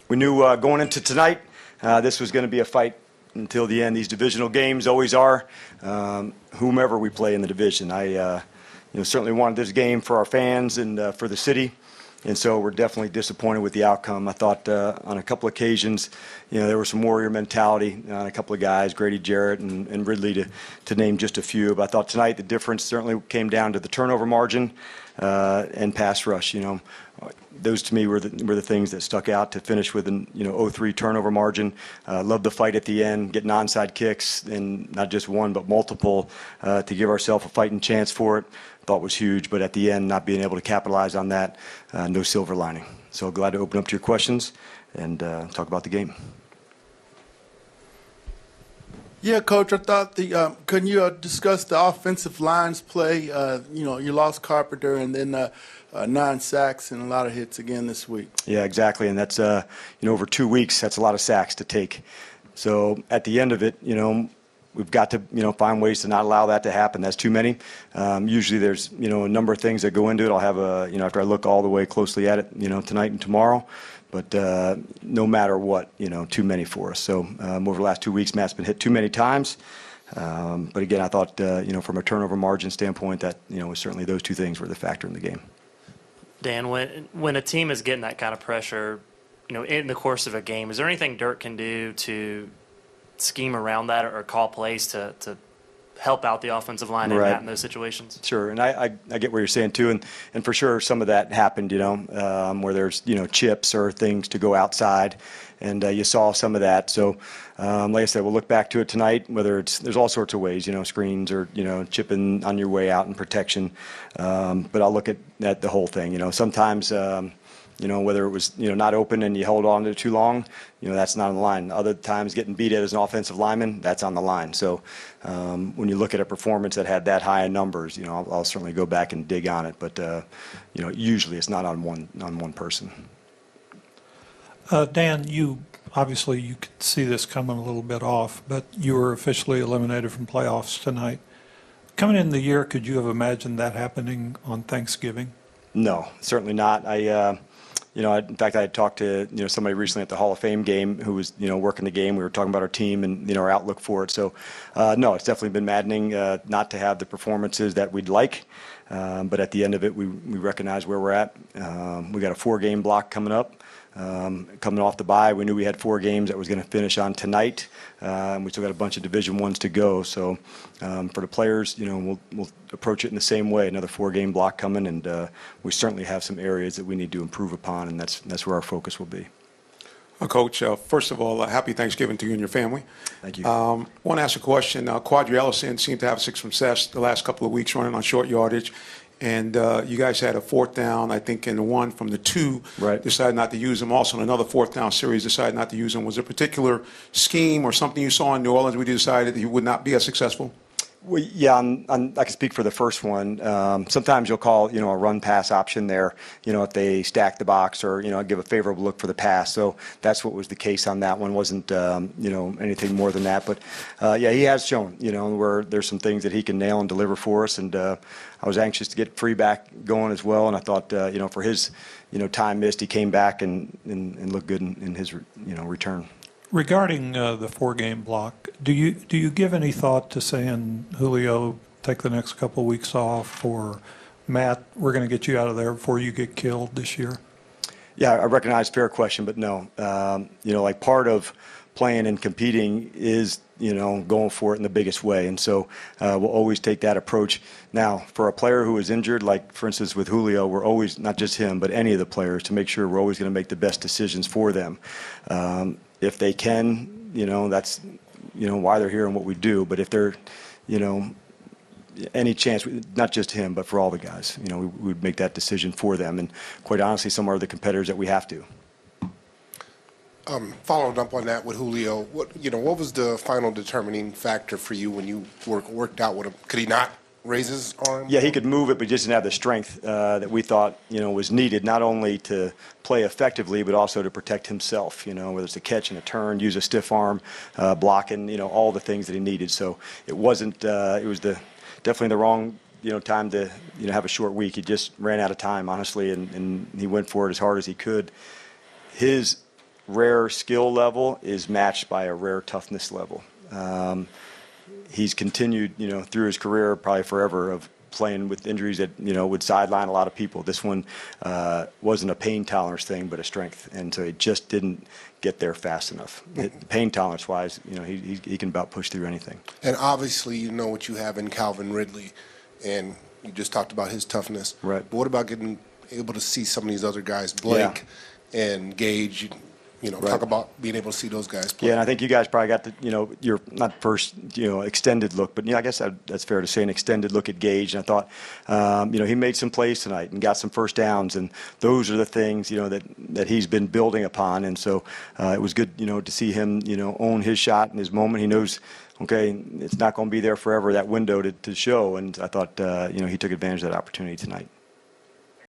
We knew going into tonight this was going to be a fight until the end. These divisional games always are, whomever we play in the division. I certainly wanted this game for our fans and for the city, and so we're definitely disappointed with the outcome. I thought on a couple occasions, there was some warrior mentality on a couple of guys, Grady Jarrett and Ridley, to name just a few. But I thought tonight the difference certainly came down to the turnover margin and pass rush. Those to me were the things that stuck out. To finish with an 0-3 turnover margin. Loved the fight at the end, getting onside kicks, and not just one but multiple, to give ourselves a fighting chance for it. Thought was huge, but at the end, not being able to capitalize on that, no silver lining. So glad to open up to your questions and talk about the game. Yeah, Coach, I thought can you discuss the offensive line's play? You lost Carpenter and then 9 sacks and a lot of hits again this week. Yeah, exactly, and that's over 2 weeks. That's a lot of sacks to take. So at the end of it, we've got to find ways to not allow that to happen. That's too many. Usually there's a number of things that go into it. I'll have after I look all the way closely at it tonight and tomorrow. But no matter what, too many for us. So over the last 2 weeks, Matt's been hit too many times. But again, I thought from a turnover margin standpoint that certainly those two things were the factor in the game. Dan, when a team is getting that kind of pressure, in the course of a game, is there anything Dirk can do to scheme around that or call plays to help out the offensive line in those situations? Sure, and I get what you're saying too, and for sure some of that happened, where there's chips or things to go outside, and you saw some of that. So, like I said, we'll look back to it tonight. Whether there's all sorts of ways, screens or chipping on your way out in protection, but I'll look at the whole thing. Sometimes. Whether it was, not open and you held on to it too long, that's not on the line. Other times getting beat at as an offensive lineman, that's on the line. So when you look at a performance that had that high in numbers, I'll certainly go back and dig on it. But, usually it's not on one person. Dan, you could see this coming a little bit off, but you were officially eliminated from playoffs tonight. Coming in the year, could you have imagined that happening on Thanksgiving? No, certainly not. In fact, I had talked to somebody recently at the Hall of Fame game who was working the game. We were talking about our team and our outlook for it. So, no, it's definitely been maddening not to have the performances that we'd like. But at the end of it, we recognize where we're at. We got a 4-game block coming up. Coming off the bye, we knew we had 4 games that was going to finish on tonight. We still got a bunch of Division I's to go. So for the players, we'll approach it in the same way. Another 4-game block coming, and we certainly have some areas that we need to improve upon, and that's where our focus will be. Coach, first of all, happy Thanksgiving to you and your family. Thank you. I want to ask a question. Quadri Ellison seemed to have success the last couple of weeks running on short yardage. And you guys had a 4th down, I think, in the 1 from the 2. Right. Decided not to use him. Also, in another 4th down series, decided not to use him. Was there a particular scheme or something you saw in New Orleans where you decided that he would not be as successful? Well, yeah, I can speak for the first one. Sometimes you'll call, a run-pass option there, if they stack the box or, give a favorable look for the pass. So that's what was the case on that one. Wasn't, anything more than that. But, yeah, he has shown, where there's some things that he can nail and deliver for us. And I was anxious to get Free back going as well. And I thought, for his, time missed, he came back and looked good in his, return. Regarding the 4-game block, do you give any thought to saying, Julio, take the next couple of weeks off, or Matt, we're going to get you out of there before you get killed this year? Yeah, I recognize fair question, but no. Like part of playing and competing is, going for it in the biggest way. And so we'll always take that approach. Now, for a player who is injured, like, for instance, with Julio, we're always, not just him, but any of the players, to make sure we're always going to make the best decisions for them. If they can, that's, why they're here and what we do. But if they're, any chance, not just him, but for all the guys, we would make that decision for them. And quite honestly, some are the competitors that we have to. Following up on that with Julio, what was the final determining factor for you when you worked out with him? Could he not raise his arm? Yeah, he could move it, but just didn't have the strength that we thought, was needed, not only to play effectively, but also to protect himself, whether it's a catch and a turn, use a stiff arm, blocking, all the things that he needed. So it wasn't, it was definitely the wrong, time to, have a short week. He just ran out of time, honestly, and he went for it as hard as he could. His rare skill level is matched by a rare toughness level. He's continued, through his career, probably forever, of playing with injuries that, would sideline a lot of people. This one wasn't a pain tolerance thing, but a strength. And so he just didn't get there fast enough. Pain tolerance-wise, he can about push through anything. And obviously, you know what you have in Calvin Ridley, and you just talked about his toughness. Right. But what about getting able to see some of these other guys, Blake and Gage? Right. Talk about being able to see those guys play. Yeah, and I think you guys probably got the, your not first, extended look, but I guess that's fair to say, an extended look at Gage. And I thought, he made some plays tonight and got some first downs, and those are the things, that he's been building upon. And so it was good, to see him, own his shot in his moment. He knows, okay, it's not going to be there forever, that window to show. And I thought, he took advantage of that opportunity tonight.